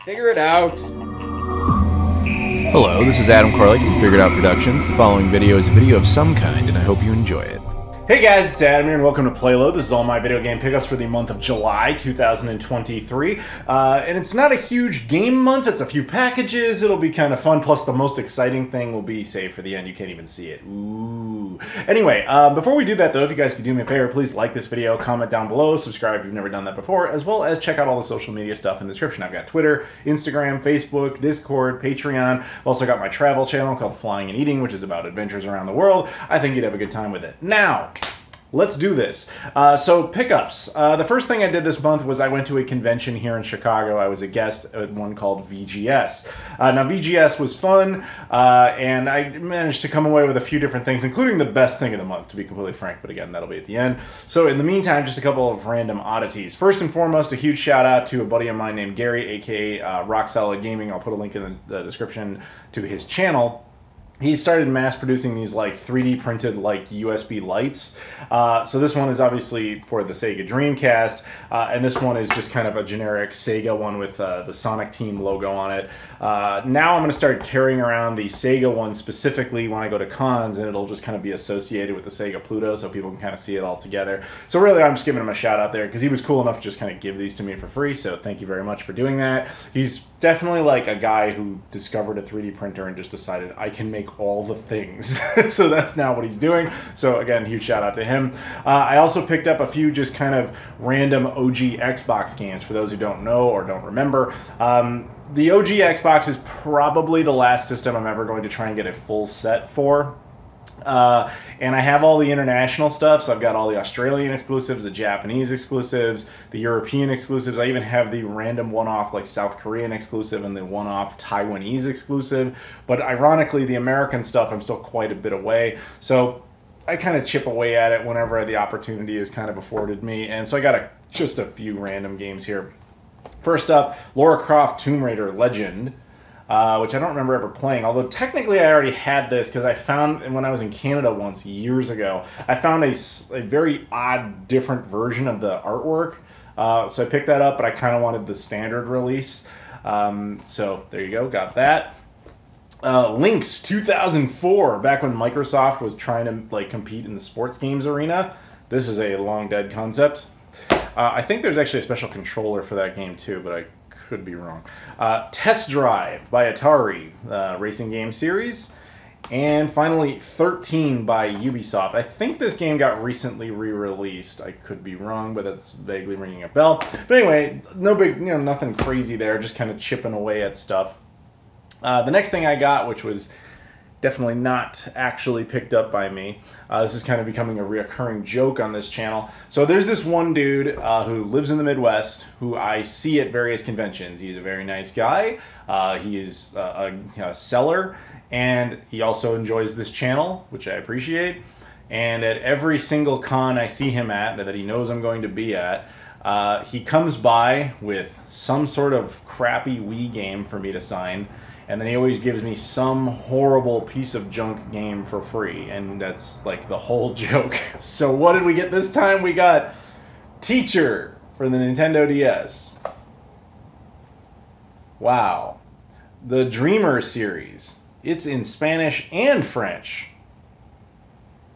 Figure it out. Hello, this is Adam Koralik from Figure It Out Productions. The following video is a video of some kind, and I hope you enjoy it. Hey guys, it's Adam here, and welcome to PlayLoad. This is all my video game pickups for the month of July 2023. And it's not a huge game month, it's a few packages. It'll be kind of fun, plus the most exciting thing will be saved for the end. You can't even see it. Ooh. Anyway, before we do that though, if you guys could do me a favor, please like this video, comment down below, subscribe if you've never done that before, as well as check out all the social media stuff in the description. I've got Twitter, Instagram, Facebook, Discord, Patreon. I've also got my travel channel called Flying and Eating, which is about adventures around the world. I think you'd have a good time with it. Now, let's do this. So pickups. The first thing I did this month was I went to a convention here in Chicago. I was a guest at one called VGS. Now VGS was fun, and I managed to come away with a few different things, including the best thing of the month, to be completely frank, but again, that'll be at the end. So in the meantime, just a couple of random oddities. First and foremost, a huge shout out to a buddy of mine named Gary, aka Rock Solid Gaming. I'll put a link in the description to his channel. He started mass producing these like 3D printed like USB lights. So this one is obviously for the Sega Dreamcast, and this one is just kind of a generic Sega one with the Sonic Team logo on it. Now I'm going to start carrying around the Sega one specifically when I go to cons, and it'll just kind of be associated with the Sega Pluto so people can kind of see it all together. So really I'm just giving him a shout out there because he was cool enough to just kind of give these to me for free, so thank you very much for doing that. He's definitely like a guy who discovered a 3D printer and just decided I can make all the things. So that's now what he's doing. So again, huge shout out to him. I also picked up a few just kind of random OG Xbox games for those who don't know or don't remember. The OG Xbox is probably the last system I'm ever going to try and get a full set for. And I have all the international stuff, so I've got all the Australian exclusives, the Japanese exclusives, the European exclusives. I even have the random one-off like South Korean exclusive and the one-off Taiwanese exclusive. But ironically, the American stuff, I'm still quite a bit away. So I kind of chip away at it whenever the opportunity is kind of afforded me. And so I got just a few random games here. First up, Lara Croft Tomb Raider Legend. Which I don't remember ever playing, although technically I already had this because I found, when I was in Canada once years ago, I found a very odd, different version of the artwork. So I picked that up, but I kind of wanted the standard release. So there you go, got that. Lynx 2004, back when Microsoft was trying to like compete in the sports games arena. This is a long dead concept. I think there's actually a special controller for that game too, but I could be wrong. Test Drive by Atari, racing game series. And finally, 13 by Ubisoft. I think this game got recently re-released. I could be wrong, but that's vaguely ringing a bell. But anyway, no big, nothing crazy there, just kind of chipping away at stuff. The next thing I got, which was definitely not actually picked up by me. This is kind of becoming a reoccurring joke on this channel. So there's this one dude who lives in the Midwest who I see at various conventions. He's a very nice guy. He is a seller, and he also enjoys this channel, which I appreciate. And at every single con I see him at, that he knows I'm going to be at, he comes by with some sort of crappy Wii game for me to sign. And then he always gives me some horrible piece of junk game for free. And that's like the whole joke. So what did we get this time? We got Teacher for the Nintendo DS. Wow. The Dreamer series. It's in Spanish and French.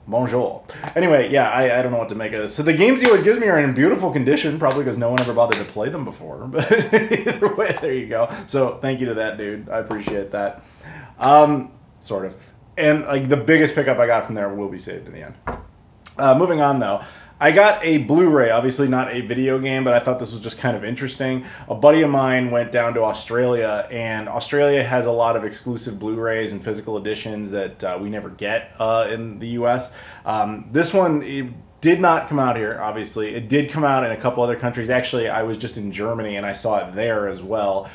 Bonjour. Anyway, yeah, I don't know what to make of this. So the games he always gives me are in beautiful condition, probably because no one ever bothered to play them before. But either way, there you go. So thank you to that dude. I appreciate that. Sort of. And like the biggest pickup I got from there will be saved in the end. Moving on though. I got a Blu-ray, obviously not a video game, but I thought this was just kind of interesting. A buddy of mine went down to Australia, and Australia has a lot of exclusive Blu-rays and physical editions that we never get in the US. This one, it did not come out here, obviously. It did come out in a couple other countries. Actually, I was just in Germany, and I saw it there as well,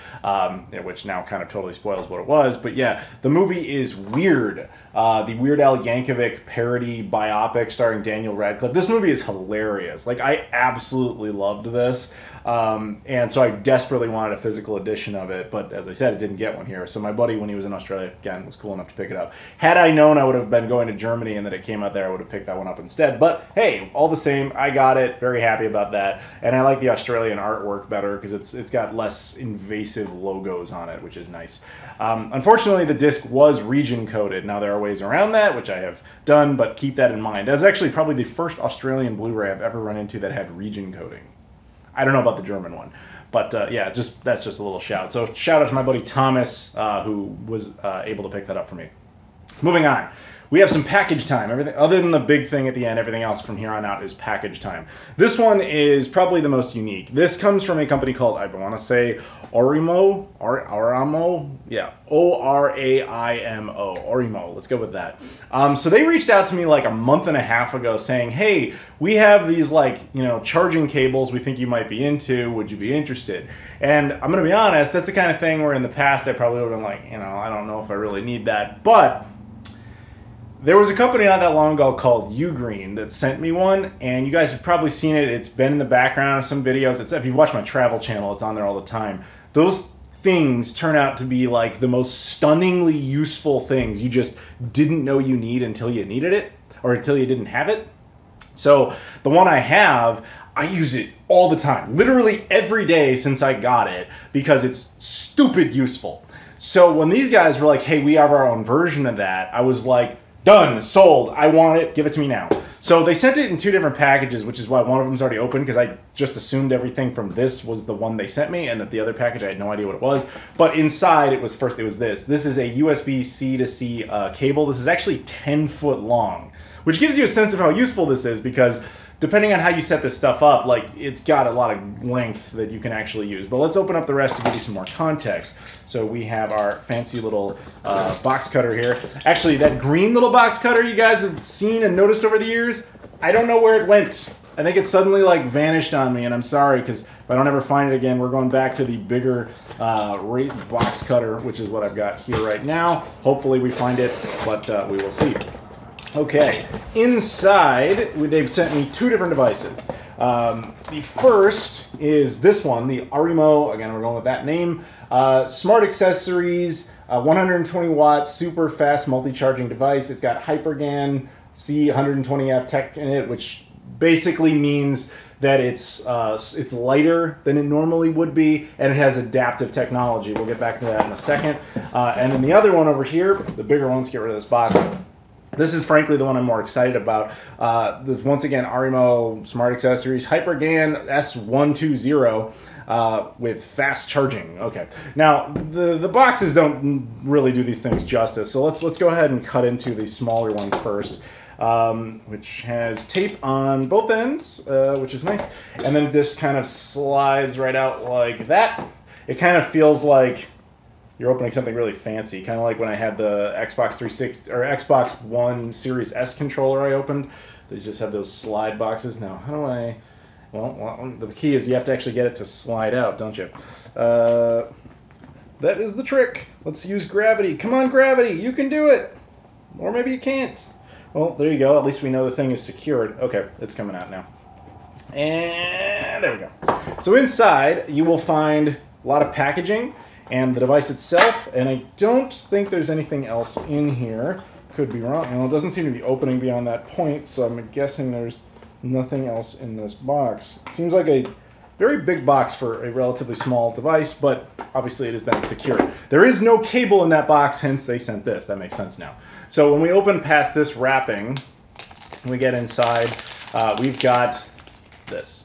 which now kind of totally spoils what it was. But yeah, the movie is weird. the Weird Al Yankovic parody biopic starring Daniel Radcliffe. This movie is hilarious. Like, I absolutely loved this. And so I desperately wanted a physical edition of it, but as I said, it didn't get one here. So my buddy, when he was in Australia, again, was cool enough to pick it up. Had I known I would have been going to Germany and that it came out there, I would have picked that one up instead. But hey, all the same, I got it. Very happy about that. And I like the Australian artwork better because it's got less invasive logos on it, which is nice. Unfortunately, the disc was region coded. Now, there are ways around that, which I have done, but keep that in mind. That's actually probably the first Australian Blu-ray I've ever run into that had region coding. I don't know about the German one, but yeah, that's just a little shout. So shout out to my buddy Thomas, who was able to pick that up for me. Moving on. We have some package time. Everything other than the big thing at the end, everything else from here on out is package time. This one is probably the most unique. This comes from a company called, I want to say, Orimo? Yeah, O-R-A-I-M-O. Orimo. Let's go with that. So they reached out to me like a month and a half ago saying, hey, we have these like, charging cables we think you might be into. Would you be interested? And I'm going to be honest, that's the kind of thing where in the past I probably would have been like, I don't know if I really need that. But there was a company not that long ago called Ugreen that sent me one, and you guys have probably seen it. It's been in the background of some videos. If you watch my travel channel, it's on there all the time. Those things turn out to be like the most stunningly useful things you just didn't know you need until you needed it, or until you didn't have it. So the one I have, I use it all the time, literally every day since I got it, because it's stupid useful. So when these guys were like, hey, we have our own version of that, I was like, done, sold, I want it, give it to me now. So they sent it in 2 different packages, which is why one of them's already open, because I just assumed everything from this was the one they sent me, and that the other package, I had no idea what it was. But inside, it was this. This is a USB-C to C cable. This is actually 10 foot long, which gives you a sense of how useful this is, because depending on how you set this stuff up, like, it's got a lot of length that you can actually use. But let's open up the rest to give you some more context. So we have our fancy little box cutter here. Actually, that green little box cutter you guys have seen and noticed over the years, I don't know where it went. I think it suddenly, like, vanished on me, and I'm sorry, because if I don't ever find it again, we're going back to the bigger rate box cutter, which is what I've got here right now. Hopefully we find it, but we will see. Okay, inside, they've sent me 2 different devices. The first is this one, the Orimo, again, we're going with that name, smart accessories, 120 watt, super fast multi-charging device. It's got Hypergan C120F tech in it, which basically means that it's lighter than it normally would be, and it has adaptive technology. We'll get back to that in a second. And then the other one over here, the bigger one, let's get rid of this box. This is frankly the one I'm more excited about. Once again, Orimo Smart Accessories, Hypergan S120 with fast charging. Okay, now the boxes don't really do these things justice, so let's go ahead and cut into the smaller one first, which has tape on both ends, which is nice, and then it just kind of slides right out like that. It kind of feels like you're opening something really fancy, kind of like when I had the Xbox 360 or Xbox One Series S controller I opened. They just have those slide boxes. Now, how do I? Well, the key is you have to actually get it to slide out, don't you? That is the trick. Let's use gravity. Come on, gravity, you can do it. Or maybe you can't. Well, there you go. At least we know the thing is secured. Okay, it's coming out now. And there we go. So inside, you will find a lot of packaging and the device itself, and I don't think there's anything else in here. Could be wrong. Well, it doesn't seem to be opening beyond that point, so I'm guessing there's nothing else in this box. It seems like a very big box for a relatively small device, but obviously it is then secured. There is no cable in that box, hence they sent this. That makes sense now. So when we open past this wrapping, we get inside, we've got this.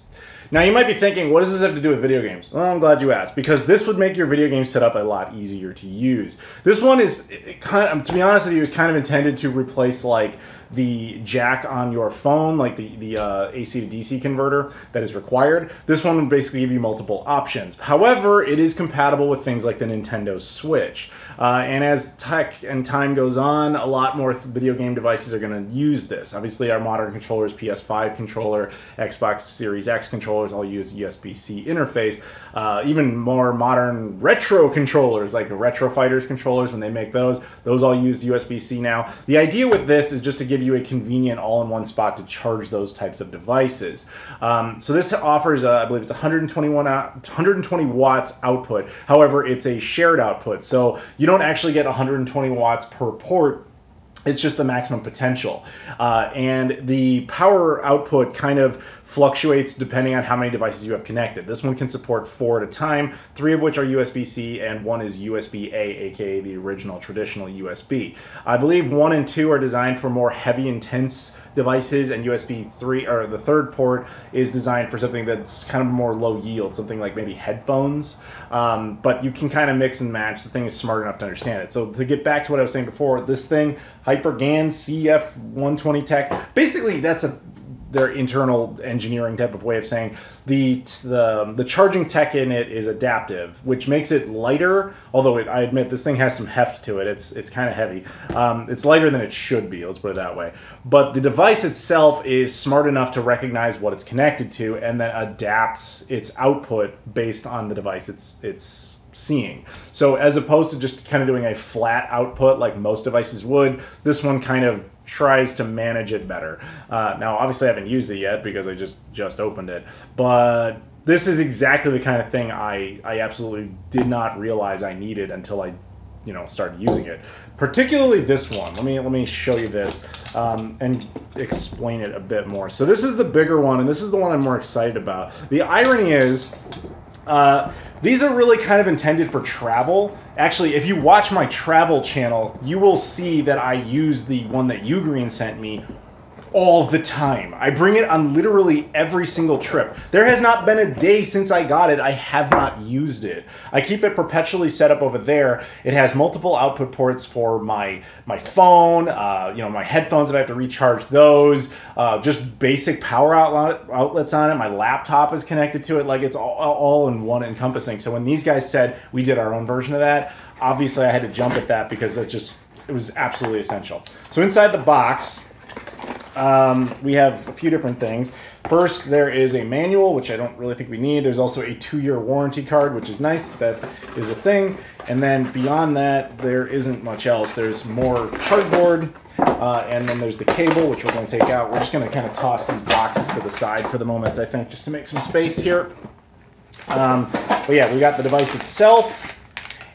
Now, you might be thinking, what does this have to do with video games? Well, I'm glad you asked, because this would make your video game setup a lot easier to use. This one is, to be honest with you, is kind of intended to replace, like, the jack on your phone, like the AC to DC converter that is required. This one would basically give you multiple options. However, it is compatible with things like the Nintendo Switch. And as tech and time goes on, a lot more video game devices are going to use this. Obviously, our modern controllers, PS5 controller, Xbox Series X controllers, all use USB-C interface. Even more modern retro controllers, like Retro Fighters controllers, when they make those all use USB-C now. The idea with this is just to give you a convenient all-in-one spot to charge those types of devices. So this offers, I believe it's 120 watts output. However, it's a shared output, so you don't actually get 120 watts per port. It's just the maximum potential. And the power output kind of fluctuates depending on how many devices you have connected. This one can support 4 at a time, 3 of which are USB-C, and 1 is USB-A, aka the original traditional USB. I believe 1 and 2 are designed for more heavy, intense devices, and USB 3, or the third port, is designed for something that's kind of more low yield, something like maybe headphones. But you can kind of mix and match. The thing is smart enough to understand it. So to get back to what I was saying before, this thing, HyperGAN CF120 Tech, basically that's their internal engineering type of way of saying the charging tech in it is adaptive, which makes it lighter. Although I admit this thing has some heft to it. It's kind of heavy. It's lighter than it should be. Let's put it that way. But the device itself is smart enough to recognize what it's connected to and then adapts its output based on the device it's seeing. So as opposed to just kind of doing a flat output like most devices would, this one kind of tries to manage it better. Now, obviously, I haven't used it yet because I just opened it, but this is exactly the kind of thing I absolutely did not realize I needed until I, started using it. Particularly this one. Let me show you this and explain it a bit more. So this is the bigger one, and this is the one I'm more excited about. The irony is, these are really kind of intended for travel. Actually, if you watch my travel channel, you will see that I use the one that Ugreen sent me all the time. I bring it on literally every single trip. There has not been a day since I got it I have not used it. I keep it perpetually set up over there. It has multiple output ports for my phone, my headphones if I have to recharge those, just basic power outlets on it. My laptop is connected to it. Like, it's all in one encompassing. So when these guys said we did our own version of that, obviously I had to jump at that because it was absolutely essential. So inside the box, we have a few different things. First, there is a manual, which I don't really think we need. There's also a 2-year warranty card, which is nice. That is a thing. And then beyond that, there isn't much else. There's more cardboard, and then there's the cable, which we're going to take out. We're just going to kind of toss these boxes to the side for the moment, I think, just to make some space here. But yeah, we got the device itself,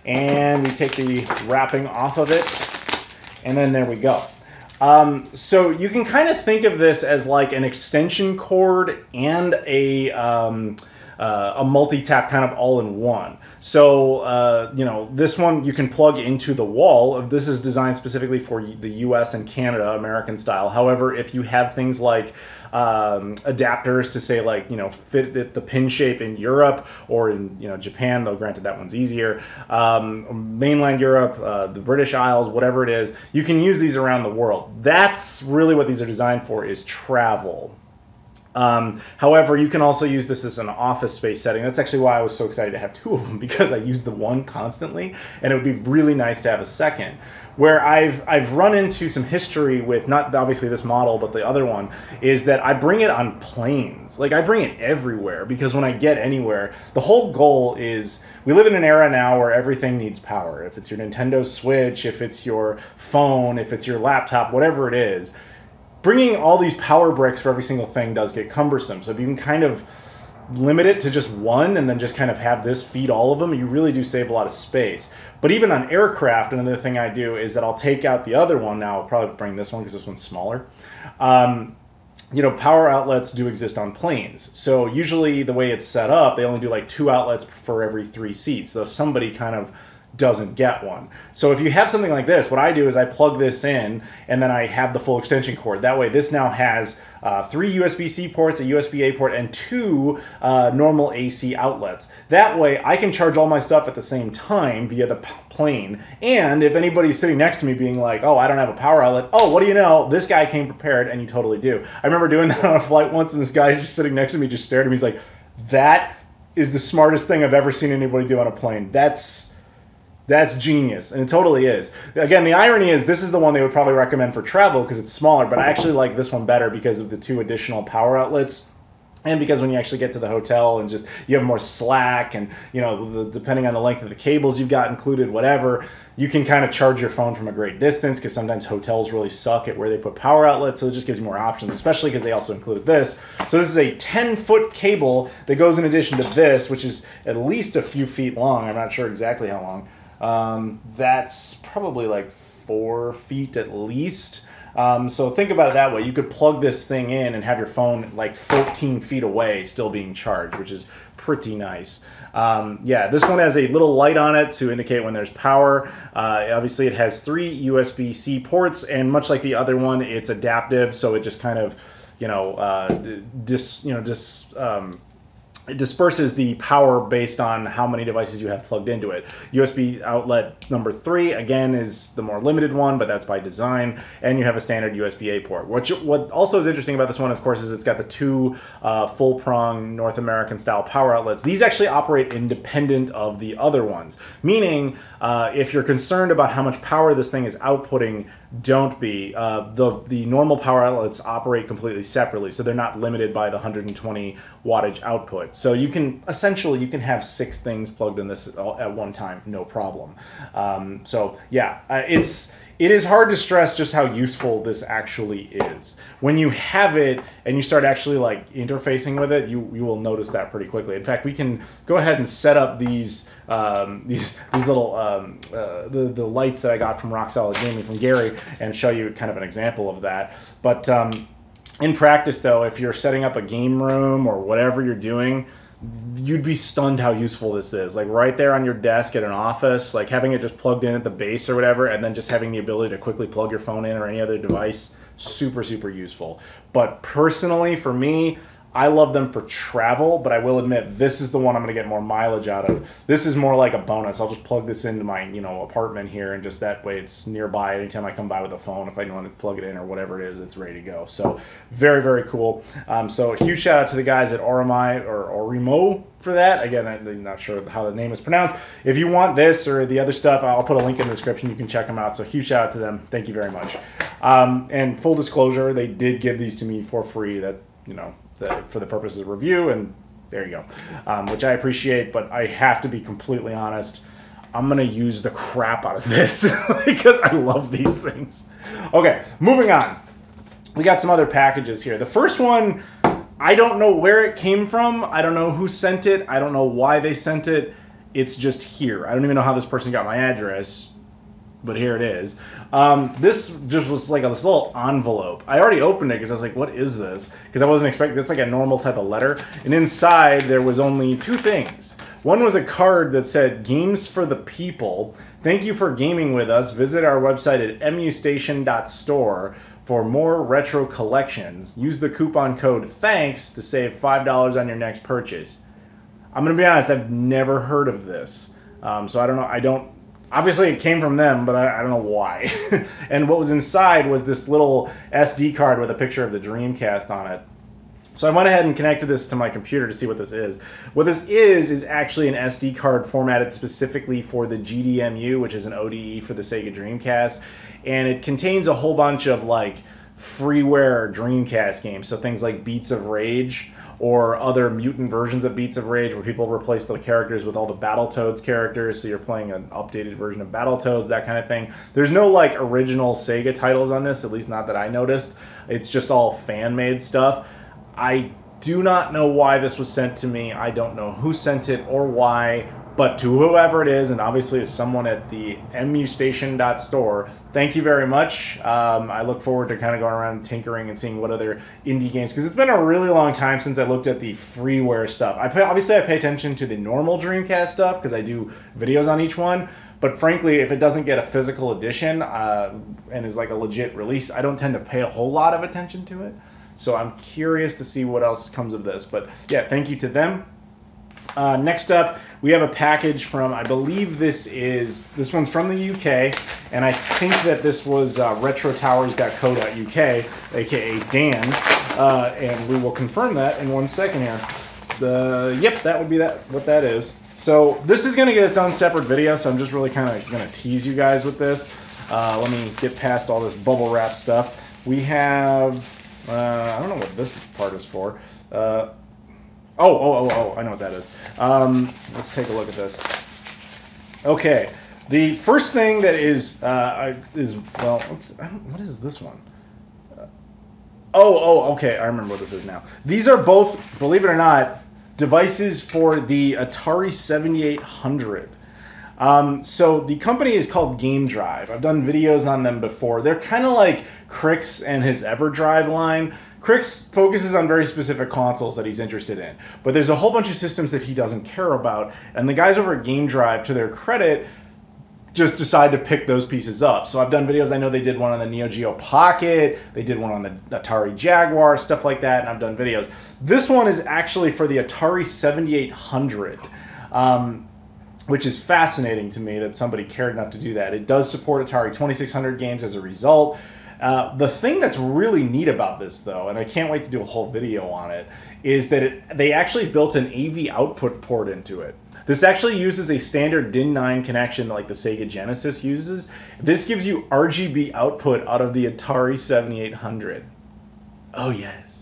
and we take the wrapping off of it, and then there we go. So you can kind of think of this as like an extension cord and a multi-tap kind of all in one. So, this one you can plug into the wall. This is designed specifically for the US and Canada, American style. However, if you have things like adapters to say, like, fit the pin shape in Europe or in, Japan, though granted that one's easier, mainland Europe, the British Isles, whatever it is, you can use these around the world. That's really what these are designed for, is travel. However, you can also use this as an office space setting. That's actually why I was so excited to have 2 of them, because I use the one constantly, and it would be really nice to have a second. Where I've run into some history with, not obviously this model, but the other one, is that I bring it on planes. Like, I bring it everywhere, because when I get anywhere, the whole goal is, we live in an era now where everything needs power. If it's your Nintendo Switch, if it's your phone, if it's your laptop, whatever it is, bringing all these power bricks for every single thing does get cumbersome. So if you can kind of limit it to just one and then just kind of have this feed all of them, you really do save a lot of space. But even on aircraft, another thing I do is that I'll take out the other one. Now I'll probably bring this one because this one's smaller. Power outlets do exist on planes. So usually the way it's set up, they only do like 2 outlets for every 3 seats. So somebody kind of doesn't get one. So if you have something like this, what I do is I plug this in and then I have the full extension cord. That way this now has 3 USB-C ports, a USB-A port, and 2 normal AC outlets. That way I can charge all my stuff at the same time via the plane. And if anybody's sitting next to me being like, oh, I don't have a power outlet, oh, what do you know? This guy came prepared, and you totally do. I remember doing that on a flight once, and this guy just sitting next to me just stared at me. He's like, that is the smartest thing I've ever seen anybody do on a plane. That's genius, and it totally is. Again, the irony is this is the one they would probably recommend for travel because it's smaller, but I actually like this one better because of the 2 additional power outlets. And because when you actually get to the hotel and just you have more slack and, you know, depending on the length of the cables you've got included, whatever, you can kind of charge your phone from a great distance because sometimes hotels really suck at where they put power outlets, so it just gives you more options, especially because they also included this. So this is a 10-foot cable that goes in addition to this, which is at least a few feet long. I'm not sure exactly how long. That's probably like 4 feet at least. So think about it that way. You could plug this thing in and have your phone like 14 feet away still being charged, which is pretty nice. Yeah, this one has a little light on it to indicate when there's power. Obviously, it has 3 USB-C ports, and much like the other one, it's adaptive, so it just kind of, it disperses the power based on how many devices you have plugged into it. USB outlet number 3, again, is the more limited one, but that's by design. And you have a standard USB-A port. What also is interesting about this one, of course, is it's got the 2 full-prong North American-style power outlets. These actually operate independent of the other ones, meaning if you're concerned about how much power this thing is outputting, don't be. The normal power outlets operate completely separately, so they're not limited by the 120 wattage output. So you can have 6 things plugged in this at one time, no problem. So yeah, it is hard to stress just how useful this actually is. When you have it and you start actually like interfacing with it, you will notice that pretty quickly. In fact, we can go ahead and set up these little the lights that I got from Rock Solid Gaming from Gary and show you kind of an example of that. But in practice, though, if you're setting up a game room or whatever you're doing, you'd be stunned how useful this is. Like right there on your desk at an office, like having it just plugged in at the base or whatever, and then just having the ability to quickly plug your phone in or any other device, super, super useful. But personally, for me, I love them for travel, but I will admit this is the one I'm going to get more mileage out of. This is more like a bonus. I'll just plug this into my apartment here, and just that way it's nearby anytime I come by with a phone. If I want to plug it in or whatever it is, it's ready to go. So very, very cool. So a huge shout out to the guys at Orimi or Orimo for that. Again, I'm not sure how the name is pronounced. If you want this or the other stuff, I'll put a link in the description. You can check them out. So huge shout out to them. Thank you very much. And full disclosure, they did give these to me for free. That for the purposes of review, and there you go, which I appreciate, but I have to be completely honest, I'm going to use the crap out of this because I love these things. Okay, moving on. We got some other packages here. The first one, I don't know where it came from. I don't know who sent it. I don't know why they sent it. It's just here. I don't even know how this person got my address, but here it is. This just was like this little envelope. I already opened it because I was like, what is this? Because I wasn't expecting, it's like a normal type of letter. And inside there was only 2 things. One was a card that said, Games for the People. Thank you for gaming with us. Visit our website at mustation.store for more retro collections. Use the coupon code THANKS to save $5 on your next purchase. I'm going to be honest, I've never heard of this. So I don't know. Obviously, it came from them, but I don't know why. And what was inside was this little SD card with a picture of the Dreamcast on it. So I went ahead and connected this to my computer to see what this is. What this is actually an SD card formatted specifically for the GDMU, which is an ODE for the Sega Dreamcast. And it contains a whole bunch of like freeware Dreamcast games. So things like Beats of Rage, or other mutant versions of Beats of Rage where people replace the characters with all the Battletoads characters, so you're playing an updated version of Battletoads, that kind of thing. There's no like original Sega titles on this, at least not that I noticed. It's just all fan-made stuff. I do not know why this was sent to me. I don't know who sent it or why, but to whoever it is, and obviously it's someone at the mustation.store, thank you very much. I look forward to kind of going around tinkering and seeing what other indie games, because it's been a really long time since I looked at the freeware stuff. Obviously I pay attention to the normal Dreamcast stuff because I do videos on each one, But frankly, if it doesn't get a physical edition and is like a legit release, I don't tend to pay a whole lot of attention to it. So I'm curious to see what else comes of this. But yeah, thank you to them. Next up, we have a package from, I believe this one's from the UK, and I think that this was retrotowers.co.uk, aka Dan, and we will confirm that in 1 second here. Yep, that would be what that is. So this is going to get its own separate video, so I'm just really kind of going to tease you guys with this. Let me get past all this bubble wrap stuff. We have, I don't know what this part is for. Oh, I know what that is. Let's take a look at this. Okay, the first thing that is well, what is this one? Okay, I remember what this is now. These are both, believe it or not, devices for the Atari 7800. So the company is called Game Drive. I've done videos on them before. They're kind of like Crix and his EverDrive line. Crix focuses on very specific consoles that he's interested in, but there's a whole bunch of systems that he doesn't care about, and the guys over at Game Drive, to their credit, just decide to pick those pieces up. So I've done videos. I know they did one on the Neo Geo Pocket, they did one on the Atari Jaguar, stuff like that, and I've done videos. This one is actually for the Atari 7800, which is fascinating to me that somebody cared enough to do that. It does support Atari 2600 games as a result. The thing that's really neat about this, though, and I can't wait to do a whole video on it, is that they actually built an AV output port into it. This actually uses a standard DIN 9 connection like the Sega Genesis uses. This gives you RGB output out of the Atari 7800. Oh, yes.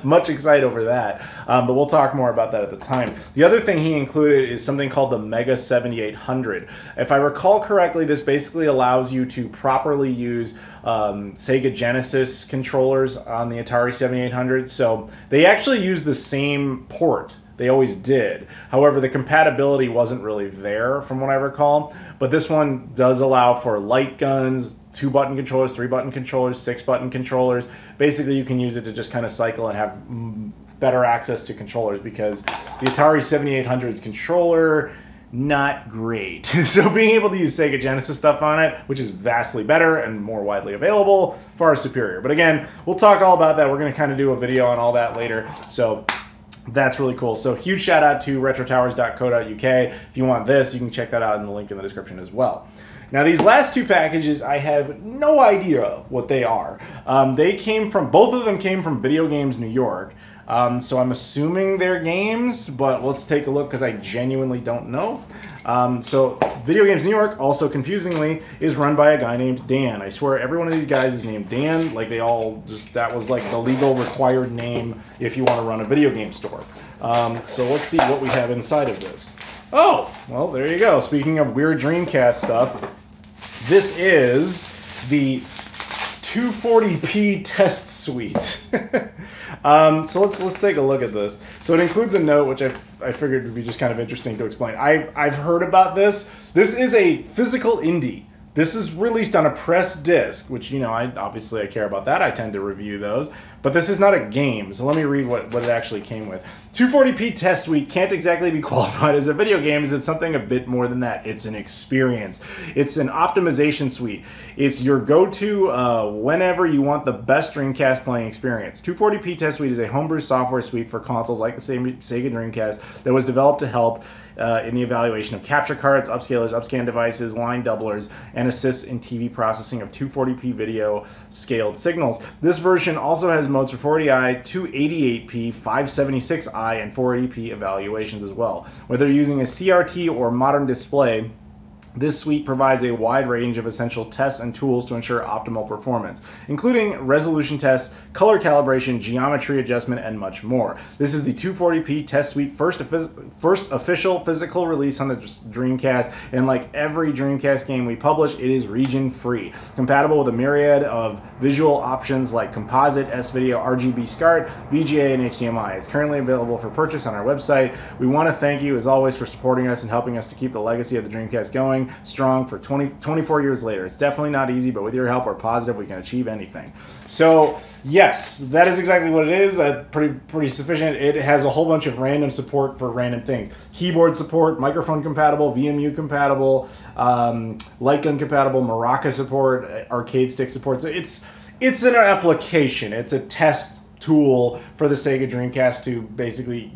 Much excited over that, but we'll talk more about that at the time. The other thing he included is something called the Mega 7800. If I recall correctly, this basically allows you to properly use Sega Genesis controllers on the Atari 7800. So they actually use the same port. They always did. However, the compatibility wasn't really there from what I recall. But this one does allow for light guns, 2-button controllers, 3-button controllers, 6-button controllers. Basically, you can use it to just kind of cycle and have better access to controllers, because the Atari 7800's controller, not great. So being able to use Sega Genesis stuff on it, which is vastly better and more widely available, far superior. But again, we'll talk all about that. We're going to kind of do a video on all that later. So that's really cool. So huge shout out to retrotowers.co.uk. If you want this, you can check that out in the link in the description as well. Now, these last two packages, I have no idea what they are. Both of them came from Videogames New York. So I'm assuming they're games, but let's take a look because I genuinely don't know. So Videogames New York, also confusingly, is run by a guy named Dan. I swear every one of these guys is named Dan. Like that was like the legal required name if you want to run a video game store. So let's see what we have inside of this. Oh, well, there you go. Speaking of weird Dreamcast stuff, this is the 240p test suite. So let's take a look at this. So it includes a note, which I figured would be just kind of interesting to explain. I've heard about this. This is a physical indie. This is released on a press disc, which, you know, obviously I care about that. I tend to review those. But this is not a game, so let me read what it actually came with. 240p Test Suite can't exactly be qualified as a video game, as it's something a bit more than that. It's an experience. It's an optimization suite. It's your go-to whenever you want the best Dreamcast playing experience. 240p Test Suite is a homebrew software suite for consoles like the Sega Dreamcast that was developed to help in the evaluation of capture cards, upscalers, upscan devices, line doublers, and assists in TV processing of 240p video scaled signals. This version also has modes for 480i, 288p, 576i, and 480p evaluations as well. Whether you're using a CRT or modern display, this suite provides a wide range of essential tests and tools to ensure optimal performance, including resolution tests, color calibration, geometry adjustment, and much more. This is the 240p Test Suite first official physical release on the Dreamcast, and like every Dreamcast game we publish, it is region-free, compatible with a myriad of visual options like composite, S-Video, RGB SCART, VGA, and HDMI. It's currently available for purchase on our website. We want to thank you, as always, for supporting us and helping us to keep the legacy of the Dreamcast going. going strong for 24 years later. It's definitely not easy, but with your help, we're positive we can achieve anything. So, yes, that is exactly what it is. Pretty sufficient. It has a whole bunch of random support for random things. Keyboard support, microphone compatible, VMU compatible, light gun compatible, Maraca support, arcade stick support. So it's an application. It's a test tool for the Sega Dreamcast to basically,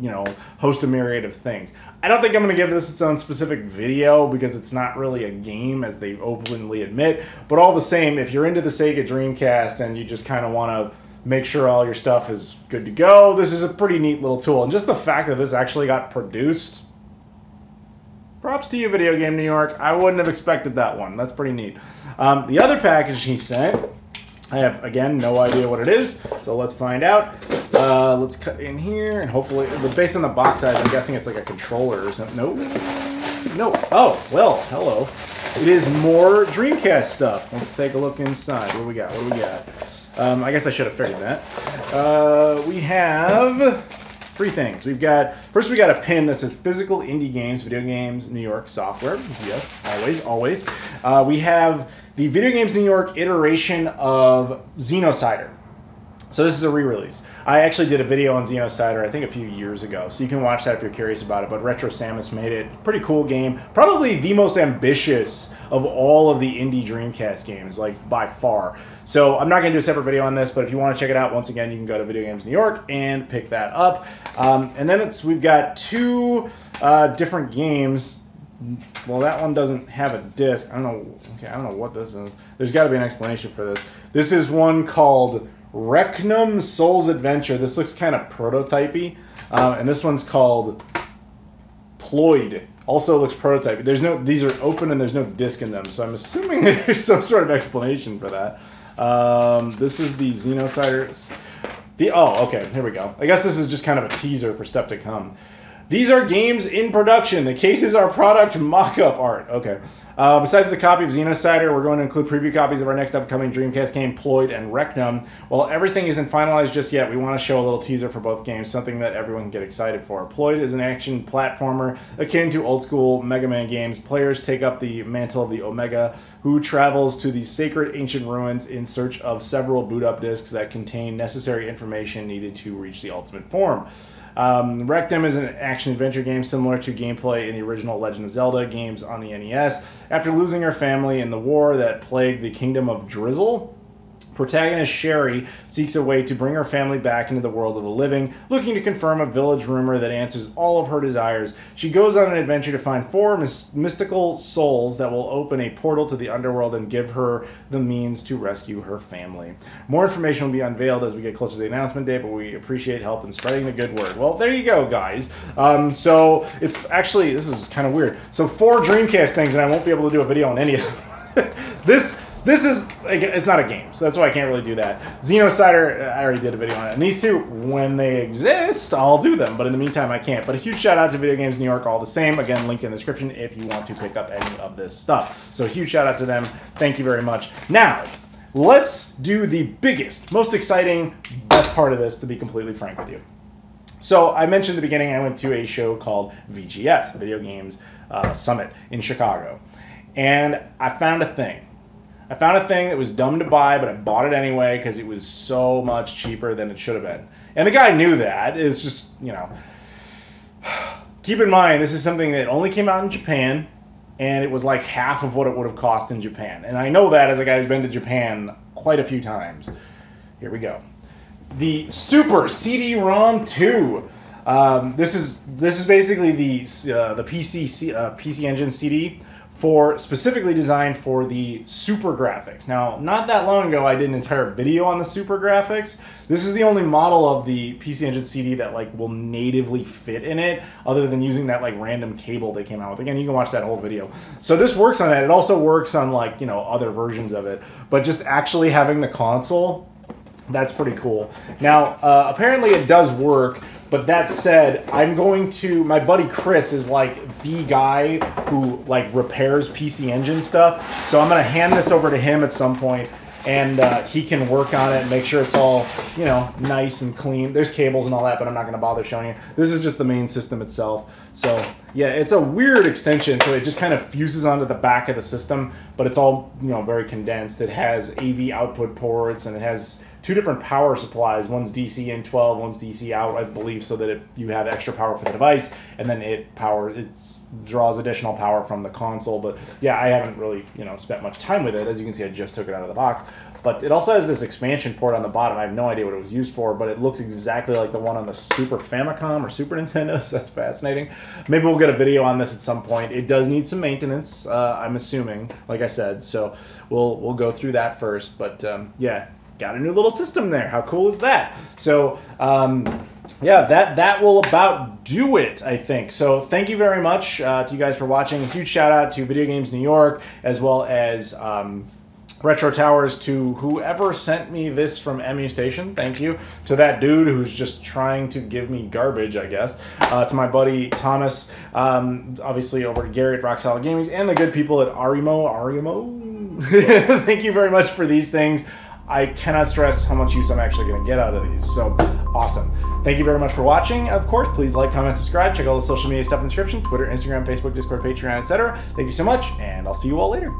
host a myriad of things. I don't think I'm going to give this its own specific video because it's not really a game, as they openly admit. But all the same, if you're into the Sega Dreamcast and you just kind of want to make sure all your stuff is good to go, this is a pretty neat little tool. And just the fact that this actually got produced, props to you, Video Game New York. I wouldn't have expected that one. That's pretty neat. The other package he sent, I have, again, no idea what it is, so let's find out. Let's cut in here, and hopefully, based on the box size, I'm guessing it's like a controller or something. Nope. No. Oh, well, hello. It is more Dreamcast stuff. Let's take a look inside. What do we got? I guess I should have figured that. We have 3 things. First we got a pin that says Physical Indie Games, Video Games New York Software. Yes, always. We have the Video Games New York iteration of Xenocider. So this is a re-release. I actually did a video on Xenocider, I think a few years ago, so you can watch that if you're curious about it, but Retro Samus made it. Pretty cool game. Probably the most ambitious of all of the indie Dreamcast games, like by far. So I'm not going to do a separate video on this, but if you want to check it out, once again, you can go to Video Games New York and pick that up. And then we've got 2 different games. Well, that one doesn't have a disc. I don't know what this is. There's got to be an explanation for this. This is one called Recnum Soul's Adventure. This looks kind of prototypey. And this one's called Ploid. Also looks prototypey. These are open and there's no disc in them, so I'm assuming there's some sort of explanation for that. This is the Xenocider. Oh, okay, here we go. I guess this is just kind of a teaser for stuff to come. These are games in production. The cases are product mock-up art. Okay. Besides the copy of Xenocider, we're going to include preview copies of our next upcoming Dreamcast game, Ploid and Recnum. While everything isn't finalized just yet, we want to show a little teaser for both games, something that everyone can get excited for. Ploid is an action platformer akin to old-school Mega Man games. Players take up the mantle of the Omega, who travels to the sacred ancient ruins in search of several boot-up discs that contain necessary information needed to reach the ultimate form. Recnum is an action-adventure game similar to gameplay in the original Legend of Zelda games on the NES. After losing her family in the war that plagued the Kingdom of Drizzle, protagonist Sherry seeks a way to bring her family back into the world of the living, looking to confirm a village rumor that answers all of her desires. She goes on an adventure to find 4 mystical souls that will open a portal to the underworld and give her the means to rescue her family. More information will be unveiled as we get closer to the announcement date, but we appreciate help in spreading the good word. Well, there you go, guys. So it's actually, this is kind of weird. So 4 Dreamcast things, and I won't be able to do a video on any of them. This is, it's not a game, so that's why I can't really do that. Xenocider, I already did a video on it. And these 2, when they exist, I'll do them. But in the meantime, I can't. But a huge shout out to Video Games New York all the same. Again, link in the description if you want to pick up any of this stuff. So huge shout out to them. Thank you very much. Now, let's do the biggest, most exciting, best part of this, to be completely frank with you. So I mentioned at the beginning I went to a show called VGS, Video Games Summit in Chicago. And I found a thing. I found a thing that was dumb to buy, but I bought it anyway because it was so much cheaper than it should have been. And the guy knew that. It's just, keep in mind, this is something that only came out in Japan, and it was like half of what it would have cost in Japan. And I know that as a guy who's been to Japan quite a few times. Here we go. The Super CD-ROM 2. This is basically the PC Engine CD, specifically designed for the super graphics. Now, not that long ago, I did an entire video on the super graphics. This is the only model of the PC Engine CD that will natively fit in it, other than using that random cable they came out with. Again, you can watch that whole video. So this works on that. It also works on other versions of it, but just actually having the console, that's pretty cool. Now, apparently it does work. But that said, my buddy Chris is the guy who repairs PC Engine stuff. So I'm going to hand this over to him at some point. and he can work on it and make sure it's all, you know, nice and clean. There's cables and all that, but I'm not going to bother showing you. This is just the main system itself. So yeah, it's a weird extension. So it just kind of fuses onto the back of the system, but it's all, you know, very condensed. It has AV output ports, and it has 2 different power supplies. One's DC in 12, one's DC out, I believe, so that you have extra power for the device, and then it draws additional power from the console. But yeah, I haven't really, you know, spent much time with it. As you can see, I just took it out of the box. But it also has this expansion port on the bottom. I have no idea what it was used for, but it looks exactly like the one on the Super Famicom or Super Nintendo, so that's fascinating. Maybe we'll get a video on this at some point. It does need some maintenance, I'm assuming, like I said, so we'll go through that first. But yeah, got a new little system there. How cool is that? So yeah, that will about do it, I think. So thank you very much to you guys for watching. A huge shout out to Video Games New York, as well as Retro Towers, to whoever sent me this from MU Station. Thank you. To that dude who's just trying to give me garbage, I guess. To my buddy Thomas, obviously over to Gary at Rock Solid Gaming, and the good people at Arimo. Thank you very much for these things. I cannot stress how much use I'm actually going to get out of these. So awesome. Thank you very much for watching. Of course, please like, comment, subscribe. Check all the social media stuff in the description: Twitter, Instagram, Facebook, Discord, Patreon, etc. Thank you so much, and I'll see you all later.